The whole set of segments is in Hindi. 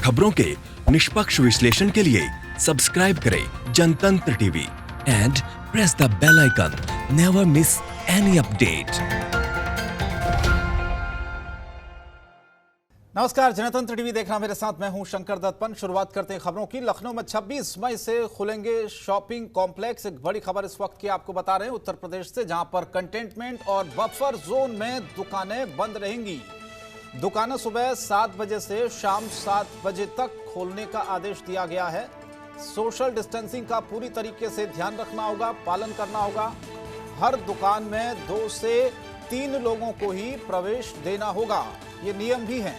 खबरों के निष्पक्ष विश्लेषण के लिए सब्सक्राइब करें Jantantra TV and press the bell icon. Never miss any update. नमस्कार, जनतंत्र टीवी देखना मेरे साथ मैं हूं शंकर दत्तपन। शुरुआत करते हैं खबरों की। लखनऊ में 26 मई से खुलेंगे शॉपिंग कॉम्प्लेक्स। एक बड़ी खबर इस वक्त की आपको बता रहे हैं उत्तर प्रदेश से, जहां पर कंटेनमेंट और बफर जोन में दुकानें बंद रहेंगी। दुकानें सुबह 7 बजे से शाम 7 बजे तक खोलने का आदेश दिया गया है। सोशल डिस्टेंसिंग का पूरी तरीके से ध्यान रखना होगा, पालन करना होगा। हर दुकान में 2 से 3 लोगों को ही प्रवेश देना होगा, ये नियम भी हैं।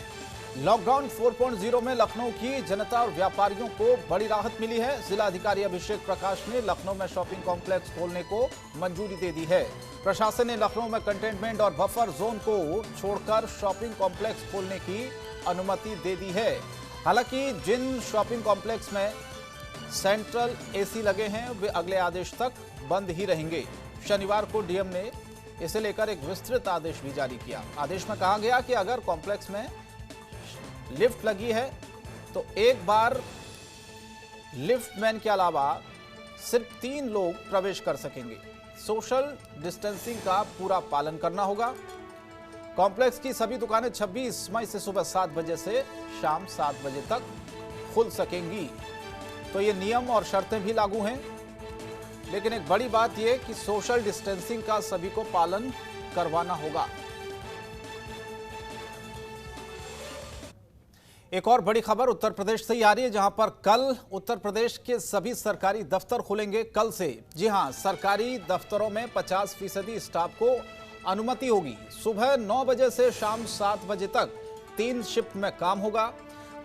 लॉकडाउन 4.0 में लखनऊ की जनता और व्यापारियों को बड़ी राहत मिली है। जिला अधिकारी अभिषेक प्रकाश ने लखनऊ में शॉपिंग कॉम्प्लेक्स खोलने को मंजूरी दे दी है। प्रशासन ने लखनऊ में कंटेनमेंट और बफर जोन को छोड़कर शॉपिंग कॉम्प्लेक्स खोलने की अनुमति दे दी है। हालांकि जिन शॉपिंग कॉम्प्लेक्स में सेंट्रल एसी लगे हैं वे अगले आदेश तक बंद ही रहेंगे। शनिवार को डीएम ने इसे लेकर एक विस्तृत आदेश भी जारी किया। आदेश में कहा गया कि अगर कॉम्प्लेक्स में लिफ्ट लगी है तो एक बार लिफ्टमैन के अलावा सिर्फ 3 लोग प्रवेश कर सकेंगे। सोशल डिस्टेंसिंग का पूरा पालन करना होगा। कॉम्प्लेक्स की सभी दुकानें 26 मई से सुबह 7 बजे से शाम 7 बजे तक खुल सकेंगी। तो ये नियम और शर्तें भी लागू हैं, लेकिन एक बड़ी बात यह कि सोशल डिस्टेंसिंग का सभी को पालन करवाना होगा। एक और बड़ी खबर उत्तर प्रदेश से ही आ रही है, जहां पर कल उत्तर प्रदेश के सभी सरकारी दफ्तर खुलेंगे कल से। जी हां, सरकारी दफ्तरों में 50% स्टाफ को अनुमति होगी। सुबह 9 बजे से शाम 7 बजे तक 3 शिफ्ट में काम होगा।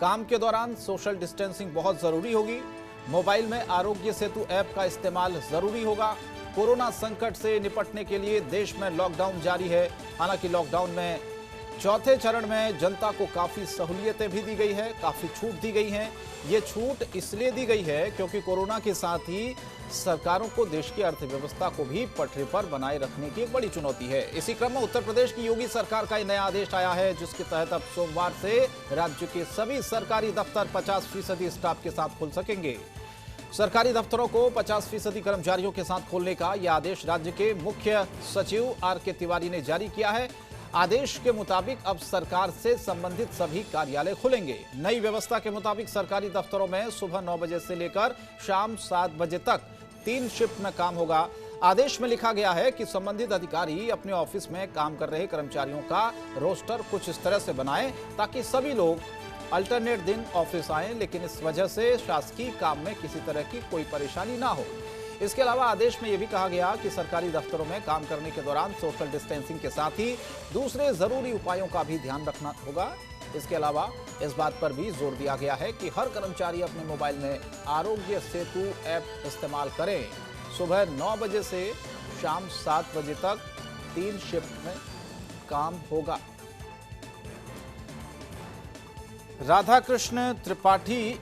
काम के दौरान सोशल डिस्टेंसिंग बहुत जरूरी होगी। मोबाइल में आरोग्य सेतु ऐप का इस्तेमाल जरूरी होगा। कोरोना संकट से निपटने के लिए देश में लॉकडाउन जारी है। हालांकि लॉकडाउन में चौथे चरण में जनता को काफी सहूलियतें भी दी गई है, काफी छूट दी गई हैं। ये छूट इसलिए दी गई है क्योंकि कोरोना के साथ ही सरकारों को देश की अर्थव्यवस्था को भी पटरी पर बनाए रखने की एक बड़ी चुनौती है। इसी क्रम में उत्तर प्रदेश की योगी सरकार का एक नया आदेश आया है, जिसके तहत अब सोमवार से राज्य के सभी सरकारी दफ्तर 50% स्टाफ के साथ खुल सकेंगे। सरकारी दफ्तरों को 50% कर्मचारियों के साथ खोलने का यह आदेश राज्य के मुख्य सचिव आर.के. तिवारी ने जारी किया है। आदेश के मुताबिक अब सरकार से संबंधित सभी कार्यालय खुलेंगे। नई व्यवस्था के मुताबिक सरकारी दफ्तरों में सुबह 9 बजे से लेकर शाम 7 बजे तक 3 शिफ्ट में काम होगा। आदेश में लिखा गया है कि संबंधित अधिकारी अपने ऑफिस में काम कर रहे कर्मचारियों का रोस्टर कुछ इस तरह से बनाएं ताकि सभी लोग अल्टरनेट दिन ऑफिस आएं, लेकिन इस वजह से शासकीय काम में किसी तरह की कोई परेशानी ना हो। इसके अलावा आदेश में यह भी कहा गया कि सरकारी दफ्तरों में काम करने के दौरान सोशल डिस्टेंसिंग के साथ ही दूसरे जरूरी उपायों का भी ध्यान रखना होगा। इसके अलावा इस बात पर भी जोर दिया गया है कि हर कर्मचारी अपने मोबाइल में आरोग्य सेतु ऐप इस्तेमाल करें। सुबह 9 बजे से शाम 7 बजे तक 3 शिफ्ट में काम होगा। राधाकृष्ण त्रिपाठी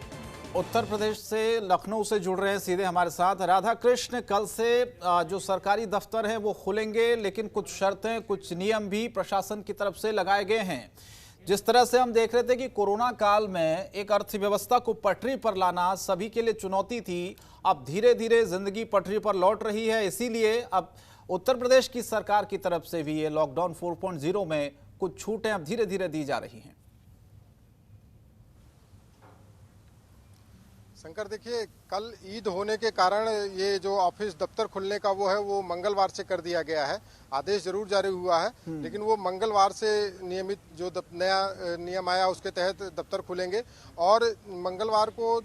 उत्तर प्रदेश से लखनऊ से जुड़ रहे हैं सीधे हमारे साथ। राधाकृष्ण, कल से जो सरकारी दफ्तर हैं वो खुलेंगे, लेकिन कुछ शर्तें, कुछ नियम भी प्रशासन की तरफ से लगाए गए हैं। जिस तरह से हम देख रहे थे कि कोरोना काल में एक अर्थव्यवस्था को पटरी पर लाना सभी के लिए चुनौती थी, अब धीरे धीरे जिंदगी पटरी पर लौट रही है। इसीलिए अब उत्तर प्रदेश की सरकार की तरफ से भी ये लॉकडाउन 4.0 में कुछ छूटें अब धीरे धीरे दी जा रही हैं। शंकर, देखिए, कल ईद होने के कारण ये जो ऑफिस दफ्तर खुलने का वो मंगलवार से कर दिया गया है। आदेश जरूर जारी हुआ है, लेकिन वो मंगलवार से नियमित जो नया नियम आया उसके तहत दफ्तर खुलेंगे। और मंगलवार को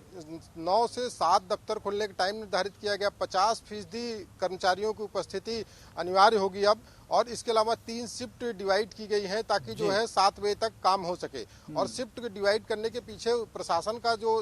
9 से 7 दफ्तर खुलने का टाइम निर्धारित किया गया। 50% कर्मचारियों की उपस्थिति अनिवार्य होगी अब। और इसके अलावा 3 शिफ्ट डिवाइड की गई है ताकि जो है 7 बजे तक काम हो सके। और शिफ्ट डिवाइड करने के पीछे प्रशासन का जो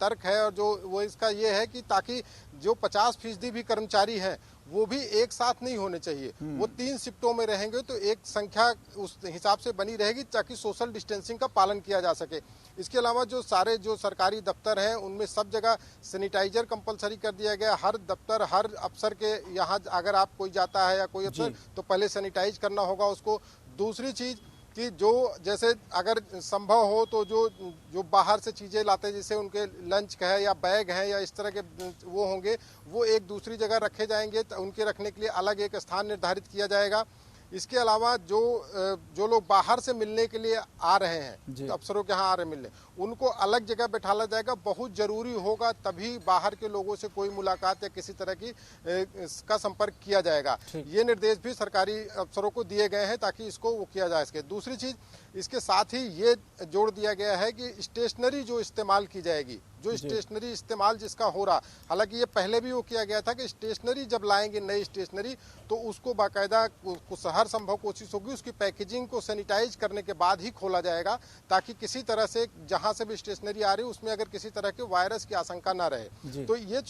तर्क है और जो वो इसका ये है कि ताकि जो 50% भी कर्मचारी हैं वो भी एक साथ नहीं होने चाहिए। वो 3 शिफ्टों में रहेंगे तो एक संख्या उस हिसाब से बनी रहेगी ताकि सोशल डिस्टेंसिंग का पालन किया जा सके। इसके अलावा जो सारे जो सरकारी दफ्तर हैं उनमें सब जगह सैनिटाइजर कंपलसरी कर दिया गया। हर दफ्तर, हर अफसर के यहाँ अगर आप कोई जाता है या कोई अफसर तो पहले सैनिटाइज करना होगा उसको। दूसरी चीज कि जो जैसे अगर संभव हो तो जो जो बाहर से चीज़ें लाते हैं, जैसे उनके लंच है या बैग हैं या इस तरह के वो होंगे, वो एक दूसरी जगह रखे जाएंगे, तो उनके रखने के लिए अलग एक स्थान निर्धारित किया जाएगा। इसके अलावा जो लोग बाहर से मिलने के लिए आ रहे हैं, अफसरों के यहाँ आ रहे मिलने, उनको अलग जगह बैठाला जाएगा। बहुत जरूरी होगा तभी बाहर के लोगों से कोई मुलाकात या किसी तरह की का संपर्क किया जाएगा। ये निर्देश भी सरकारी अफसरों को दिए गए हैं ताकि इसको वो किया जा सके। दूसरी चीज, इसके साथ ही ये जोड़ दिया गया है कि स्टेशनरी जो इस्तेमाल की जाएगी, जो स्टेशनरी इस्तेमाल जिसका हो रहा, हालांकि ये पहले भी वो किया गया था कि स्टेशनरी जब लाएंगे नई स्टेशनरी तो उसको बाकायदा हर संभव कोशिश होगी उसकी पैकेजिंग को सैनिटाइज करने के बाद ही खोला जाएगा, ताकि किसी तरह से जहां से भी स्टेशनरी आ रही है उसमें अगर किसी तरह के वायरस की आशंका ना रहे। तो ये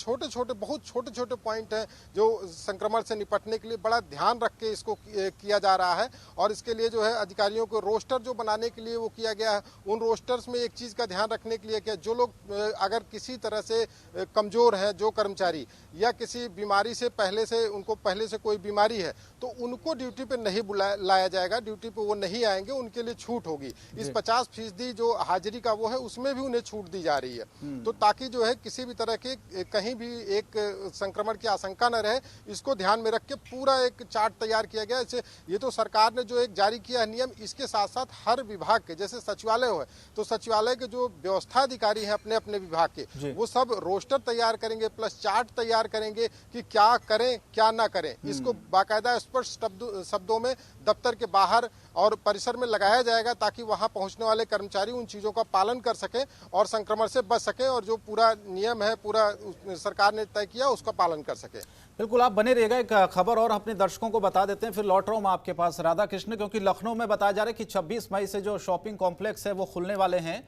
बहुत छोटे छोटे पॉइंट हैं जो संक्रमण से निपटने के लिए बड़ा ध्यान रख के इसको किया जा रहा है। और इसके लिए जो है अधिकारियों को रोस्टर जो बनाने के लिए वो किया गया है, उन रोस्टर्स में एक चीज का ध्यान रखने के लिए कि जो लोग अगर किसी तरह से कमजोर है, जो कर्मचारी या किसी बीमारी से उनको पहले से कोई बीमारी है, तो उनको ड्यूटी पे नहीं लाया जाएगा, ड्यूटी पे वो नहीं आएंगे, उनके लिए छूट होगी। इस 50% जो हाजिरी का वो है उसमें भी उन्हें छूट दी जा रही है। तो ताकि जो है किसी भी तरह के कहीं भी एक संक्रमण की आशंका न रहे, इसको ध्यान में रख के पूरा एक चार्ट तैयार किया गया है। ये तो सरकार ने जो एक जारी किया है नियम, इसके साथ साथ हर विभाग के, जैसे सचिवालय है तो सचिवालय के जो व्यवस्था अधिकारी हैं अपने अपने विभाग के, वो सब रोस्टर तैयार करेंगे प्लस चार्ट तैयार करेंगे कि क्या करें क्या ना करें। इसको बाकायदा स्पष्ट शब्दों में दफ्तर के बाहर और परिसर में लगाया जाएगा ताकि वहां पहुंचने वाले कर्मचारी उन चीजों का पालन कर सके और संक्रमण से बच सके और जो पूरा नियम है, पूरा सरकार ने तय किया उसका पालन कर सके। बिल्कुल, आप बने रहिएगा। एक खबर और अपने दर्शकों को बता देते हैं, फिर लौट रहा हूं मैं आपके पास राधा कृष्ण, क्योंकि लखनऊ में बताया जा रहा है कि 26 मई से जो शॉपिंग कॉम्प्लेक्स है वो खुलने वाले हैं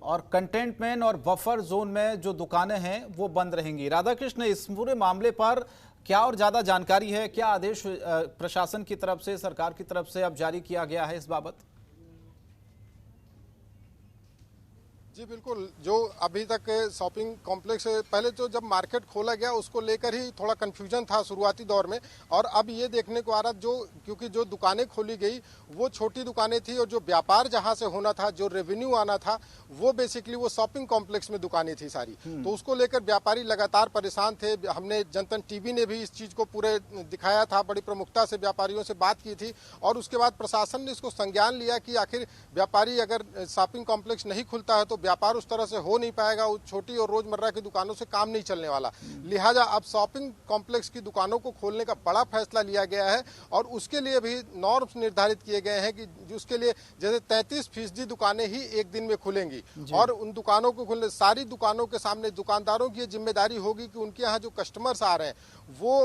और कंटेनमेंट और बफर जोन में जो दुकानें हैं वो बंद रहेंगी। राधा कृष्ण, इस पूरे मामले पर क्या और ज्यादा जानकारी है? क्या आदेश प्रशासन की तरफ से, सरकार की तरफ से अब जारी किया गया है इस बाबत? जी बिल्कुल, जो अभी तक शॉपिंग कॉम्प्लेक्स पहले तो जब मार्केट खोला गया उसको लेकर ही थोड़ा कंफ्यूजन था शुरुआती दौर में, और अब ये देखने को आ रहा क्योंकि जो दुकानें खोली गई वो छोटी दुकानें थी और जो व्यापार जहां से होना था, जो रेवेन्यू आना था, वो बेसिकली वो शॉपिंग कॉम्प्लेक्स में दुकानें थी सारी। तो उसको लेकर व्यापारी लगातार परेशान थे। हमने जनतन टीवी ने भी इस चीज को पूरे दिखाया था, बड़ी प्रमुखता से व्यापारियों से बात की थी और उसके बाद प्रशासन ने इसको संज्ञान लिया कि आखिर व्यापारी अगर शॉपिंग कॉम्प्लेक्स नहीं खुलता है तो व्यापार उस तरह से हो नहीं पाएगा, छोटी और रोजमर्रा की दुकानों से काम नहीं चलने वाला। लिहाजा अब शॉपिंग कॉम्प्लेक्स की दुकानों को खोलने का बड़ा फैसला लिया गया है और उसके लिए भी नॉर्म्स निर्धारित किए गए हैं कि उसके लिए जैसे 33% दुकानें ही एक दिन में खुलेंगी और उन दुकानों को खुलने, सारी दुकानों के सामने दुकानदारों की जिम्मेदारी होगी कि उनके यहाँ जो कस्टमर्स आ रहे हैं वो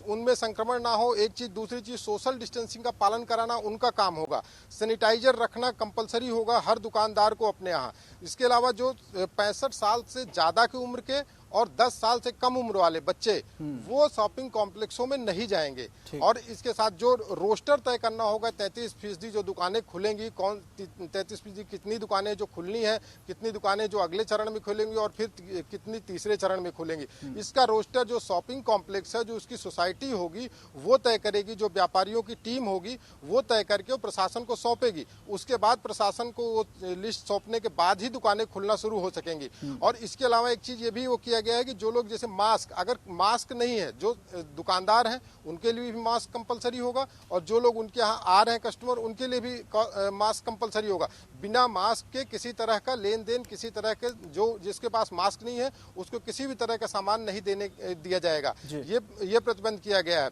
उनमें संक्रमण ना हो। एक चीज, दूसरी चीज सोशल डिस्टेंसिंग का पालन कराना उनका काम होगा। सैनिटाइजर रखना कंपलसरी होगा हर दुकानदार को अपने यहाँ। इसके अलावा जो 65 साल से ज्यादा की उम्र के और 10 साल से कम उम्र वाले बच्चे वो शॉपिंग कॉम्प्लेक्सों में नहीं जाएंगे। और इसके साथ जो रोस्टर तय करना होगा 33% जो दुकानें खुलेंगी, कौन 33% कितनी दुकानें जो खुलनी है, कितनी दुकानें जो अगले चरण में खुलेंगी और फिर कितनी तीसरे चरण में खुलेंगी, इसका रोस्टर जो शॉपिंग कॉम्प्लेक्स है, जो उसकी सोसाइटी होगी वो तय करेगी, जो व्यापारियों की टीम होगी वो तय करके प्रशासन को सौंपेगी। उसके बाद प्रशासन को वो लिस्ट सौंपने के बाद ही दुकानें खुलना शुरू हो सकेंगी। और इसके अलावा एक चीज ये भी वो किया गया है कि जो लोग जैसे मास्क, अगर मास्क नहीं है, जो दुकानदार हैं उनके लिए भी मास्क कंपलसरी होगा और जो लोग उनके यहाँ आ रहे हैं कस्टमर उनके लिए भी मास्क कंपलसरी होगा। बिना मास्क के किसी तरह का लेन देन, किसी तरह के जो जिसके पास मास्क नहीं है उसको किसी भी तरह का सामान नहीं दिया जाएगा, ये प्रतिबंध किया गया है।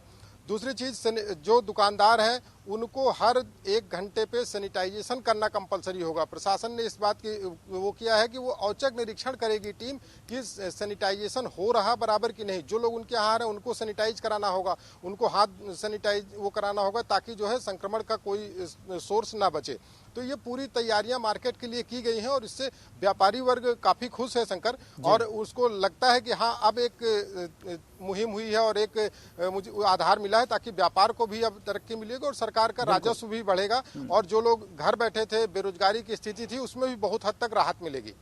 दूसरी चीज, जो दुकानदार हैं उनको हर 1 घंटे पे सैनिटाइजेशन करना कंपलसरी होगा। प्रशासन ने इस बात की वो किया है कि वो औचक निरीक्षण करेगी टीम कि सैनिटाइजेशन हो रहा बराबर की नहीं। जो लोग उनके यहाँ हैं उनको सैनिटाइज कराना होगा, उनको हाथ सैनिटाइज वो कराना होगा ताकि जो है संक्रमण का कोई सोर्स ना बचे। तो ये पूरी तैयारियां मार्केट के लिए की गई हैं और इससे व्यापारी वर्ग काफी खुश है शंकर, और उसको लगता है कि हाँ अब एक मुहिम हुई है और एक मुझे आधार मिला है ताकि व्यापार को भी अब तरक्की मिलेगी और सरकार का राजस्व भी बढ़ेगा और जो लोग घर बैठे थे, बेरोजगारी की स्थिति थी, उसमें भी बहुत हद तक राहत मिलेगी।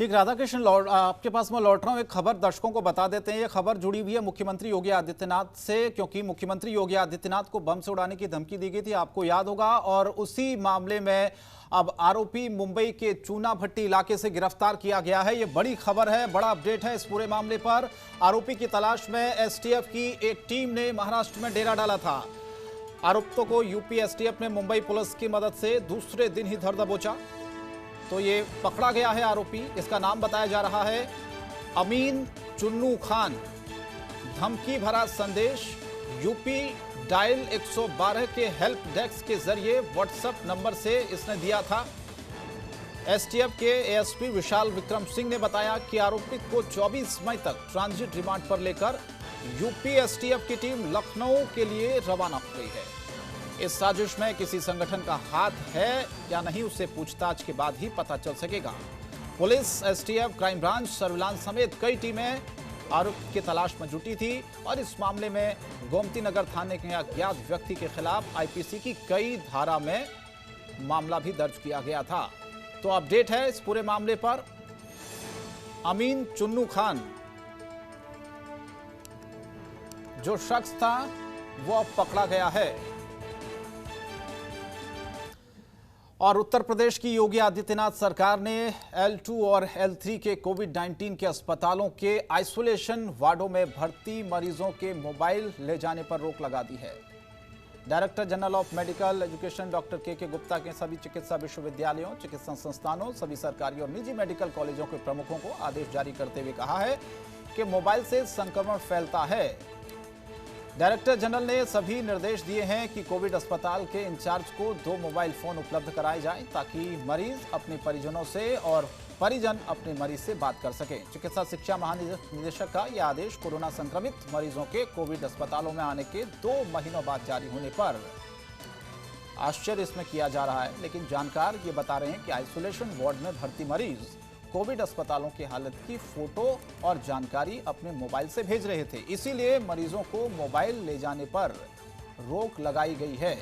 ठीक, राधाकृष्ण आपके पास मैं लौट रहा हूँ। एक खबर दर्शकों को बता देते हैं। ये खबर जुड़ी हुई है मुख्यमंत्री योगी आदित्यनाथ से, क्योंकि मुख्यमंत्री योगी आदित्यनाथ को बम से उड़ाने की धमकी दी गई थी, आपको याद होगा। और उसी मामले में अब आरोपी मुंबई के चूना भट्टी इलाके से गिरफ्तार किया गया है। ये बड़ी खबर है, बड़ा अपडेट है इस पूरे मामले पर। आरोपी की तलाश में एसटीएफ की एक टीम ने महाराष्ट्र में डेरा डाला था। आरोपितों को यूपी एसटीएफ ने मुंबई पुलिस की मदद से दूसरे दिन ही धर दबोचा, तो ये पकड़ा गया है आरोपी। इसका नाम बताया जा रहा है अमीन चुन्नू खान। धमकी भरा संदेश यूपी डायल 112 के हेल्प डेस्क के जरिए व्हाट्सएप नंबर से इसने दिया था। एसटीएफ के एएसपी विशाल विक्रम सिंह ने बताया कि आरोपित को 24 मई तक ट्रांजिट रिमांड पर लेकर यूपी एसटीएफ की टीम लखनऊ के लिए रवाना हो गई है। इस साजिश में किसी संगठन का हाथ है या नहीं, उससे पूछताछ के बाद ही पता चल सकेगा। Police, STF, crime branch, surveillance समेत कई टीमें आरोपी की तलाश में जुटी थी और इस मामले में गोमती नगर थाने के अज्ञात व्यक्ति के खिलाफ आईपीसी की कई धारा में मामला भी दर्ज किया गया था। तो अपडेट है इस पूरे मामले पर। अमीन चुन्नू खान जो शख्स था वो अब पकड़ा गया है। और उत्तर प्रदेश की योगी आदित्यनाथ सरकार ने L2 और L3 के कोविड-19 के अस्पतालों के आइसोलेशन वार्डों में भर्ती मरीजों के मोबाइल ले जाने पर रोक लगा दी है। Director general of medical education doctor के गुप्ता के सभी चिकित्सा विश्वविद्यालयों, चिकित्सा संस्थानों, सभी सरकारी और निजी मेडिकल कॉलेजों के प्रमुखों को आदेश जारी करते हुए कहा है कि मोबाइल से संक्रमण फैलता है। डायरेक्टर जनरल ने सभी निर्देश दिए हैं कि कोविड अस्पताल के इंचार्ज को 2 मोबाइल फोन उपलब्ध कराए जाएं ताकि मरीज अपने परिजनों से और परिजन अपने मरीज से बात कर सकें। चिकित्सा शिक्षा महानिदेशक का यह आदेश कोरोना संक्रमित मरीजों के कोविड अस्पतालों में आने के 2 महीनों बाद जारी होने पर आश्चर्य इसमें किया जा रहा है, लेकिन जानकार ये बता रहे हैं कि आइसोलेशन वार्ड में भर्ती मरीज कोविड अस्पतालों की हालत की फोटो और जानकारी अपने मोबाइल से भेज रहे थे, इसीलिए मरीजों को मोबाइल ले जाने पर रोक लगाई गई है।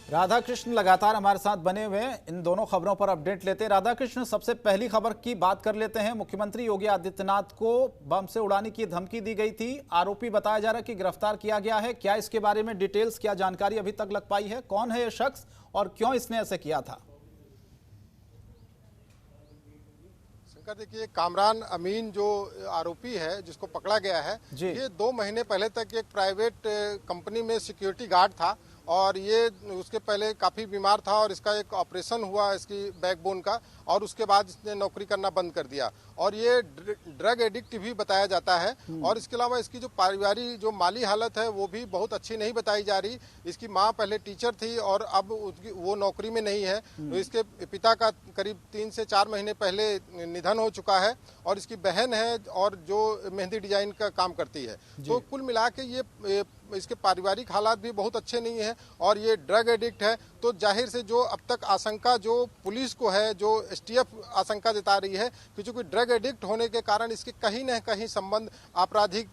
राधाकृष्ण लगातार हमारे साथ बने हुए हैं, इन दोनों खबरों पर अपडेट लेते हैं। राधाकृष्ण, सबसे पहली खबर की बात कर लेते हैं। मुख्यमंत्री योगी आदित्यनाथ को बम से उड़ाने की धमकी दी गई थी, आरोपी बताया जा रहा है कि गिरफ्तार किया गया है। क्या इसके बारे में डिटेल्स, क्या जानकारी अभी तक लग पाई है? कौन है यह शख्स और क्यों इसने ऐसे किया था? देखिए, कामरान अमीन जो आरोपी है जिसको पकड़ा गया है, ये 2 महीने पहले तक एक प्राइवेट कंपनी में सिक्योरिटी गार्ड था और ये उसके पहले काफ़ी बीमार था और इसका एक ऑपरेशन हुआ इसकी बैकबोन का, और उसके बाद इसने नौकरी करना बंद कर दिया और ये ड्रग एडिक्ट भी बताया जाता है। और इसके अलावा इसकी जो पारिवारिक जो माली हालत है वो भी बहुत अच्छी नहीं बताई जा रही। इसकी माँ पहले टीचर थी और अब वो नौकरी में नहीं है। तो इसके पिता का करीब 3 से 4 महीने पहले निधन हो चुका है और इसकी बहन है और जो मेहंदी डिजाइन का काम करती है। तो कुल मिला के ये इसके पारिवारिक हालात भी बहुत अच्छे नहीं है और ये ड्रग एडिक्ट है। तो जाहिर से जो अब तक आशंका जो पुलिस को है, जो एसटीएफ आशंका जता रही है कि चूंकि ड्रग एडिक्ट होने के कारण इसके कहीं न कहीं संबंध आपराधिक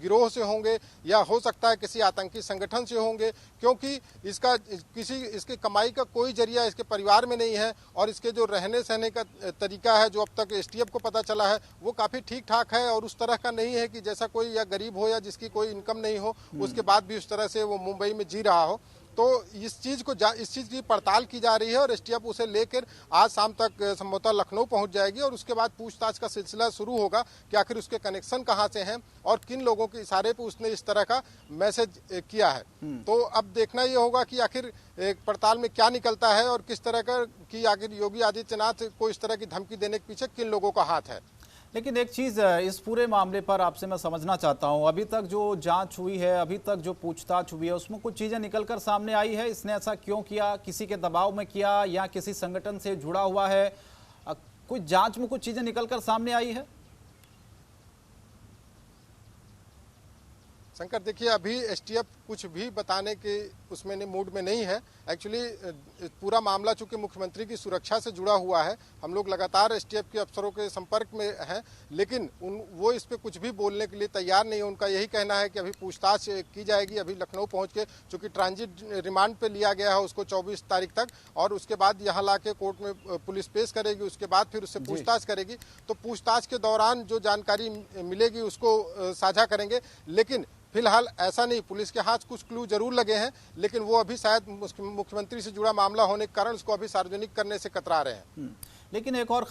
गिरोह से होंगे या हो सकता है किसी आतंकी संगठन से होंगे, क्योंकि इसकी कमाई का कोई जरिया इसके परिवार में नहीं है और इसके जो रहने सहने का तरीका है जो अब तक एसटीएफ को पता चला है वो काफ़ी ठीक ठाक है और उस तरह का नहीं है कि जैसा कोई या गरीब हो या जिसकी कोई इनकम नहीं हो, उसके बाद भी उस तरह से वो मुंबई में जी रहा हो। तो इस चीज़ की पड़ताल की जा रही है और एसटीएफ उसे लेकर आज शाम तक संभवतः लखनऊ पहुंच जाएगी और उसके बाद पूछताछ का सिलसिला शुरू होगा कि आखिर उसके कनेक्शन कहां से हैं और किन लोगों के इशारे पर उसने इस तरह का मैसेज किया है। तो अब देखना ये होगा कि आखिर पड़ताल में क्या निकलता है और किस तरह का कि आखिर योगी आदित्यनाथ को इस तरह की धमकी देने के पीछे किन लोगों का हाथ है। लेकिन एक चीज़ इस पूरे मामले पर आपसे मैं समझना चाहता हूं, अभी तक जो जांच हुई है, अभी तक जो पूछताछ हुई है, उसमें कुछ चीज़ें निकलकर सामने आई है? इसने ऐसा क्यों किया? किसी के दबाव में किया या किसी संगठन से जुड़ा हुआ है? कुछ जांच में कुछ चीज़ें निकलकर सामने आई है? शंकर, देखिए, अभी एसटीएफ कुछ भी बताने के उसमें मूड में नहीं है, एक्चुअली पूरा मामला चूंकि मुख्यमंत्री की सुरक्षा से जुड़ा हुआ है, हम लोग लगातार एसटीएफ के अफसरों के संपर्क में हैं, लेकिन वो इस पे कुछ भी बोलने के लिए तैयार नहीं है। उनका यही कहना है कि अभी पूछताछ की जाएगी। अभी लखनऊ पहुंच के चूंकि ट्रांजिट रिमांड पे लिया गया है उसको 24 तारीख तक, और उसके बाद यहाँ लाके कोर्ट में पुलिस पेश करेगी, उसके बाद फिर उससे पूछताछ करेगी। तो पूछताछ के दौरान जो जानकारी मिलेगी उसको साझा करेंगे। लेकिन फिलहाल ऐसा नहीं, पुलिस के हाथ कुछ क्लू जरूर लगे हैं, लेकिन वो अभी शायद मुख्यमंत्री से जुड़ा मामला होने के कारण उसको अभी सार्वजनिक करने से कतरा रहे हैं। लेकिन एक और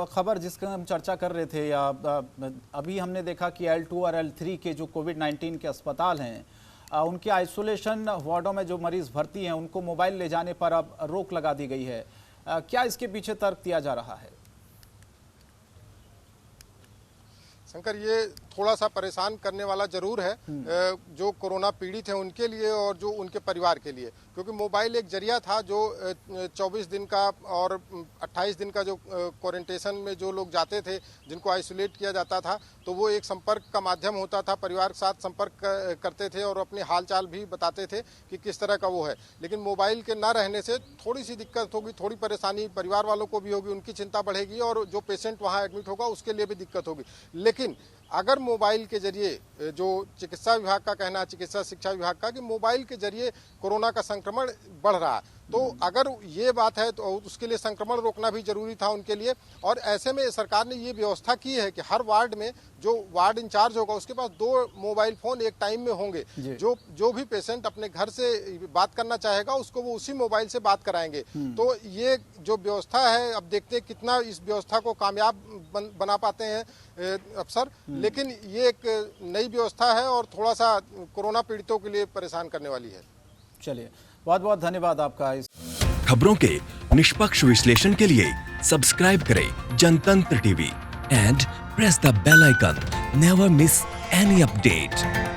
खबर जिसका हम चर्चा कर रहे थे, या अभी हमने देखा कि L2 और L3 के जो कोविड-19 के अस्पताल हैं, उनके आइसोलेशन वार्डों में जो मरीज भर्ती हैं उनको मोबाइल ले जाने पर अब रोक लगा दी गई है। क्या इसके पीछे तर्क दिया जा रहा है? शंकर, ये थोड़ा सा परेशान करने वाला जरूर है जो कोरोना पीड़ित हैं उनके लिए और जो उनके परिवार के लिए, क्योंकि मोबाइल एक जरिया था जो 24 दिन का और 28 दिन का जो क्वारंटाइन में जो लोग जाते थे, जिनको आइसोलेट किया जाता था, तो वो एक संपर्क का माध्यम होता था, परिवार के साथ संपर्क करते थे और अपने हालचाल भी बताते थे कि किस तरह का वो है। लेकिन मोबाइल के न रहने से थोड़ी सी दिक्कत होगी, थोड़ी परेशानी परिवार वालों को भी होगी, उनकी चिंता बढ़ेगी और जो पेशेंट वहाँ एडमिट होगा उसके लिए भी दिक्कत होगी। लेकिन अगर मोबाइल के जरिए, जो चिकित्सा विभाग का कहना है, चिकित्सा शिक्षा विभाग का, कि मोबाइल के जरिए कोरोना का संक्रमण बढ़ रहा है, तो अगर ये बात है तो उसके लिए संक्रमण रोकना भी जरूरी था उनके लिए। और ऐसे में सरकार ने ये व्यवस्था की है कि हर वार्ड में जो वार्ड इंचार्ज होगा उसके पास 2 मोबाइल फोन एक टाइम में होंगे। जो भी पेशेंट अपने घर से बात करना चाहेगा उसको वो उसी मोबाइल से बात कराएंगे। तो ये जो व्यवस्था है, अब देखते हैं कितना इस व्यवस्था को कामयाब बना पाते हैं अफसर। लेकिन ये एक नई व्यवस्था है और थोड़ा सा कोरोना पीड़ितों के लिए परेशान करने वाली है। चलिए, बहुत बहुत धन्यवाद आपका। इस खबरों के निष्पक्ष विश्लेषण के लिए सब्सक्राइब करें Jantantra TV and press the bell icon. Never miss any update.